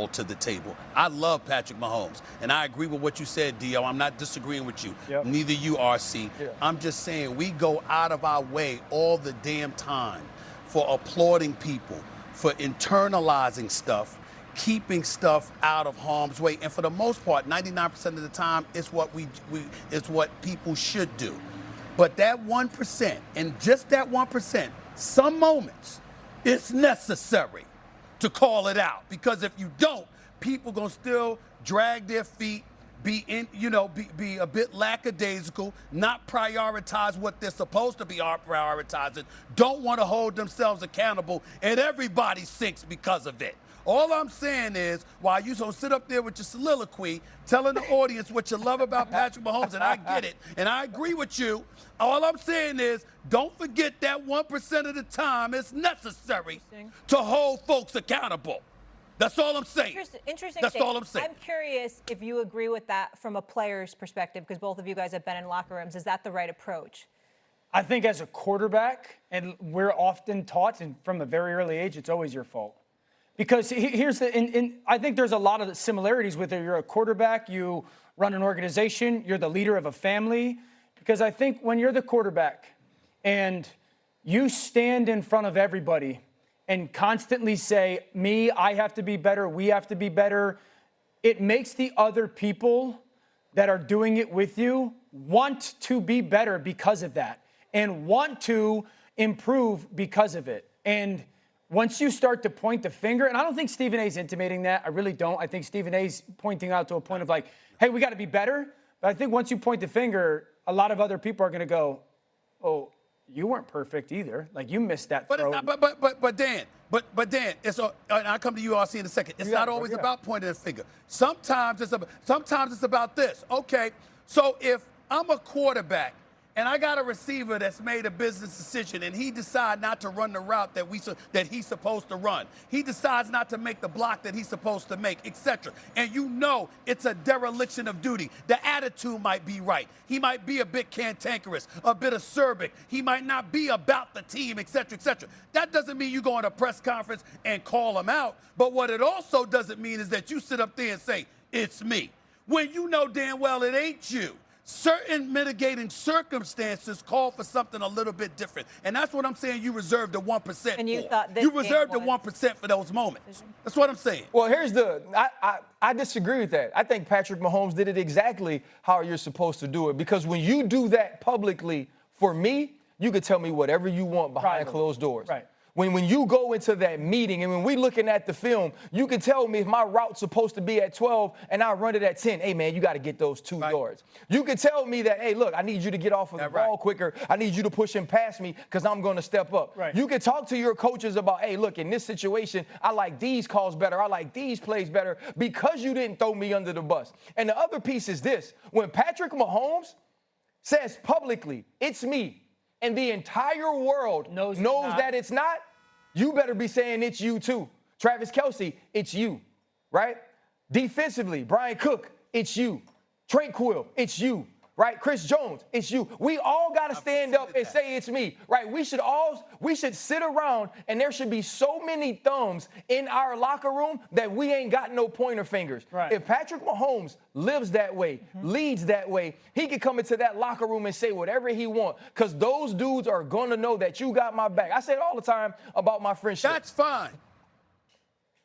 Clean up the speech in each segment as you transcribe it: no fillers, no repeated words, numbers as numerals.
to the table. I love Patrick Mahomes, and I agree with what you said, Dio. I'm not disagreeing with you. Yep. Neither you, RC. Yeah. I'm just saying we go out of our way all the damn time for applauding people, for internalizing stuff, keeping stuff out of harm's way, and for the most part, 99% of the time, it's what it's what people should do. But that 1%, and just that 1%, some moments, it's necessary to call it out, because if you don't, people gonna still drag their feet, be a bit lackadaisical, not prioritize what they're supposed to be prioritizing, don't want to hold themselves accountable, and everybody sinks because of it. All I'm saying is, while you so sit up there with your soliloquy, telling the audience what you love about Patrick Mahomes, and I get it, and I agree with you, all I'm saying is, don't forget that 1% of the time it's necessary to hold folks accountable. That's all I'm saying. Interesting. That's all I'm saying. I'm curious if you agree with that from a player's perspective, because both of you guys have been in locker rooms. Is that the right approach? I think as a quarterback, and we're often taught, and from a very early age, it's always your fault. Because here's I think there's a lot of similarities with it. You're a quarterback, you run an organization, you're the leader of a family. Because I think when you're the quarterback and you stand in front of everybody and constantly say, me, I have to be better, we have to be better, it makes the other people that are doing it with you want to be better because of that and want to improve because of it. And once you start to point the finger, and I don't think Stephen A's intimating that. I really don't. I think Stephen A's pointing out to a point of like, hey, we got to be better. But I think once you point the finger, a lot of other people are going to go, oh, you weren't perfect either. Like, you missed that throw. But Dan, it's and I'll come to you, RC, in a second. It's not always about pointing the finger. Sometimes it's about this. Okay, so if I'm a quarterback and I got a receiver that's made a business decision, and he decides not to run the route that he's supposed to run. He decides not to make the block that he's supposed to make, etc. And you know it's a dereliction of duty. The attitude might be right. He might be a bit cantankerous, a bit acerbic. He might not be about the team, etc., etc. That doesn't mean you go in a press conference and call him out. But what it also doesn't mean is that you sit up there and say, it's me, when you know damn well it ain't you. Certain mitigating circumstances call for something a little bit different. And that's what I'm saying you reserved the 1% And you for. thought this You reserved the game was- 1% for those moments. That's what I'm saying. Well, here's I disagree with that. I think Patrick Mahomes did it exactly how you're supposed to do it. Because when you do that publicly, for me, you could tell me whatever you want behind closed doors. Right. When you go into that meeting and when we looking at the film, you can tell me if my route's supposed to be at 12 and I run it at 10. Hey, man, you got to get those 2 yards. You can tell me that, hey, look, I need you to get off of the ball quicker. I need you to push him past me because I'm going to step up. Right. You can talk to your coaches about, hey, look, in this situation, I like these calls better. I like these plays better because you didn't throw me under the bus. And the other piece is this. When Patrick Mahomes says publicly, it's me, and the entire world knows that it's not, you better be saying it's you too. Travis Kelce, it's you, right? Defensively, Brian Cook, it's you. Trent Quill, it's you, right? Chris Jones, it's you. We all got to stand up and say it's me, right? We should sit around and there should be so many thumbs in our locker room that we ain't got no pointer fingers. Right. If Patrick Mahomes lives that way, leads that way, he can come into that locker room and say whatever he wants because those dudes are going to know that you got my back. I say it all the time about my friendship. That's fine.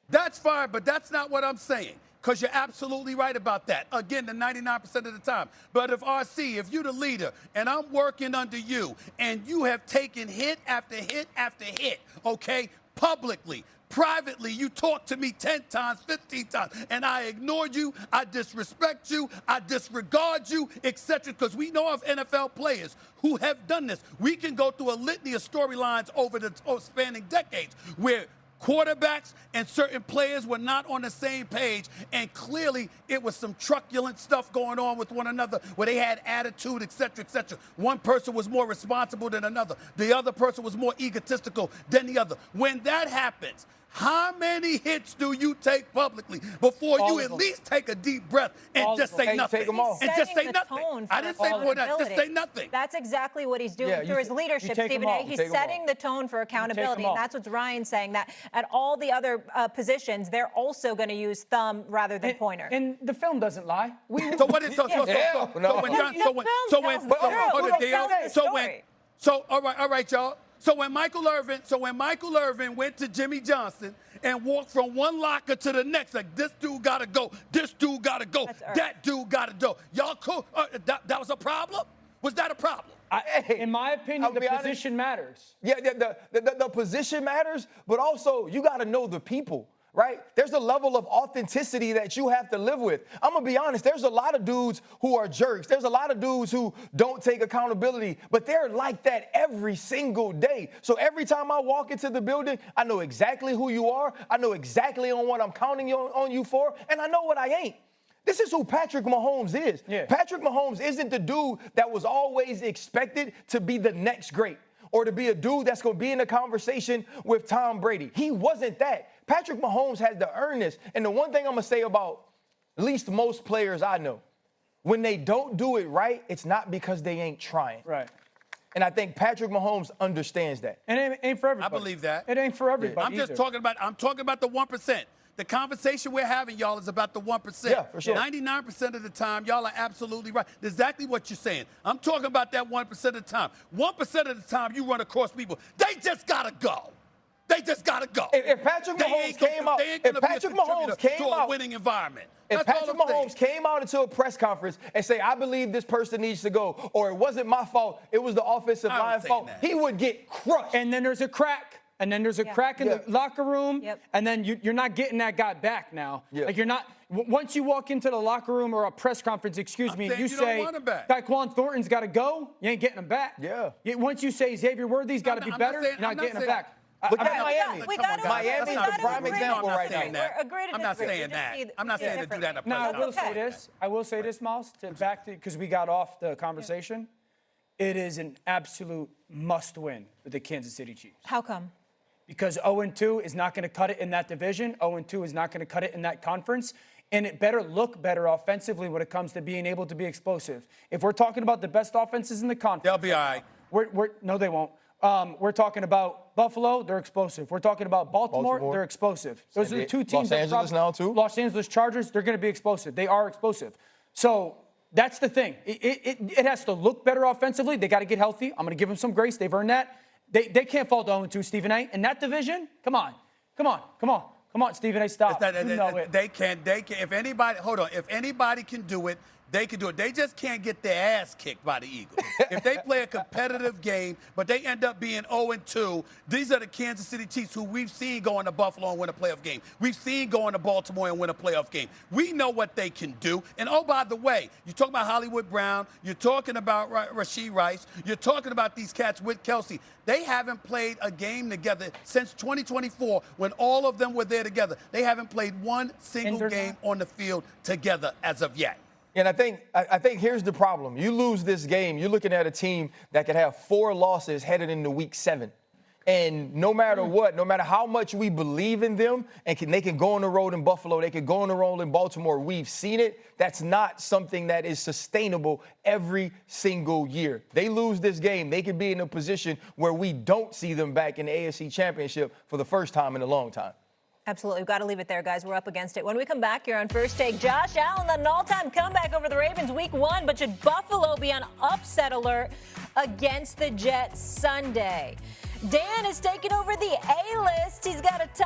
That's fine, but that's not what I'm saying. Because you're absolutely right about that. Again, the 99% of the time. But if RC, if you're the leader and I'm working under you and you have taken hit after hit after hit, okay, publicly, privately, you talk to me 10 times, 15 times, and I ignore you, I disrespect you, I disregard you, etc. Because we know of NFL players who have done this. We can go through a litany of storylines over spanning decades where quarterbacks and certain players were not on the same page, and clearly it was some truculent stuff going on with one another where they had attitude, etc., etc. One person was more responsible than another. The other person was more egotistical than the other. When that happens, How many hits do you take publicly before All you of at them. least take a deep breath and All just of them. say Hey, nothing? take 'em off. And just say Setting the nothing. tone I for didn't say more than that. Just accountability. say nothing. That's exactly what he's doing Yeah, through his leadership, take 'em Stephen A. off. He's Take 'em setting off. the tone for accountability, and off. that's what Ryan's saying, that at all the other positions, they're also going to use thumb rather than pointer. And the film doesn't lie. So what is so no. when John The film tells the truth. hold The it, film Dale. tells the story. So all right, y'all. So when Michael Irvin went to Jimmy Johnson and walked from one locker to the next, like this dude gotta go, this dude gotta go, that dude gotta go. Y'all cool? That was a problem? Was that a problem? In my opinion, I'll the be honest. position matters. Yeah, the position matters, but also you got to know the people, right? There's a level of authenticity that you have to live with. I'm going to be honest, there's a lot of dudes who are jerks. There's a lot of dudes who don't take accountability, but they're like that every single day. So every time I walk into the building, I know exactly who you are. I know exactly on what I'm counting on you for, and I know what I ain't. This is who Patrick Mahomes is. Yeah. Patrick Mahomes isn't the dude that was always expected to be the next great or to be a dude that's going to be in a conversation with Tom Brady. He wasn't that. Patrick Mahomes had to earn this. And the one thing I'm going to say about at least most players I know, when they don't do it right, it's not because they ain't trying. Right. And I think Patrick Mahomes understands that. And it ain't for everybody. I believe that. It ain't for everybody. I'm just either. talking about the 1%. The conversation we're having, y'all, is about the 1%. Yeah, for sure. 99% of the time, y'all are absolutely right. That's exactly what you're saying. I'm talking about that 1% of the time. 1% of the time, you run across people. They just gotta go. They just gotta go. If Patrick Mahomes came out, if Patrick Mahomes came to a out, winning environment. if That's all Patrick I'm saying. Mahomes came out into a press conference and say, I believe this person needs to go, or it wasn't my fault, it was the offensive I don't line say fault, that. he would get crushed. And then there's a crack. And then there's a crack in the locker room. Yep. And then you're not getting that guy back now. Yeah. Like you're not. Once you walk into the locker room or a press conference, excuse me, saying you you don't say, want him back. Tyquan Thornton's got to go, you ain't getting him back. Yeah. Once you say Xavier Worthy's got to I'm be not better, saying- you're not I'm not getting him saying- back. Look at I- Miami. We gotta Miami is the prime example right now. I'm not saying that. I'm not saying to do that in a Now, I press will conference. say this. I will say this, Miles, because we got off the conversation. It is an absolute must-win for the Kansas City Chiefs. How come? Because 0-2 is not going to cut it in that division. 0-2 is not going to cut it in that conference. And it better look better offensively when it comes to being able to be explosive. If we're talking about the best offenses in the conference. They'll be all right. No, they won't. We're talking about Buffalo, they're explosive. We're talking about Baltimore. They're explosive. Those are the two teams. Los Angeles now, too? Los Angeles Chargers, they're going to be explosive. They are explosive. So that's the thing. It has to look better offensively. They got to get healthy. I'm going to give them some grace. They've earned that. They can't fall to 0-2, Stephen A. In that division, come on, Stephen A. Stop. You know it. They can. If anybody can do it, they can do it. They just can't get their ass kicked by the Eagles. If they play a competitive game, but they end up being 0-2, these are the Kansas City Chiefs who we've seen go into Buffalo and win a playoff game. We've seen go into Baltimore and win a playoff game. We know what they can do. And oh, by the way, you're talking about Hollywood Brown. You're talking about Rashee Rice. You're talking about these cats with Kelsey. They haven't played a game together since 2024 when all of them were there together. They haven't played one single game on the field together as of yet. And I think here's the problem. You lose this game, you're looking at a team that could have 4 losses headed into week 7. And no matter what, no matter how much we believe in them, and they can go on the road in Buffalo, they can go on the road in Baltimore, we've seen it. That's not something that is sustainable every single year. They lose this game, they could be in a position where we don't see them back in the AFC Championship for the first time in a long time. Absolutely. We've got to leave it there, guys. We're up against it. When we come back here on First Take, Josh Allen, an all-time comeback over the Ravens week 1, but should Buffalo be on upset alert against the Jets Sunday? Dan is taking over the A-list. He's got a top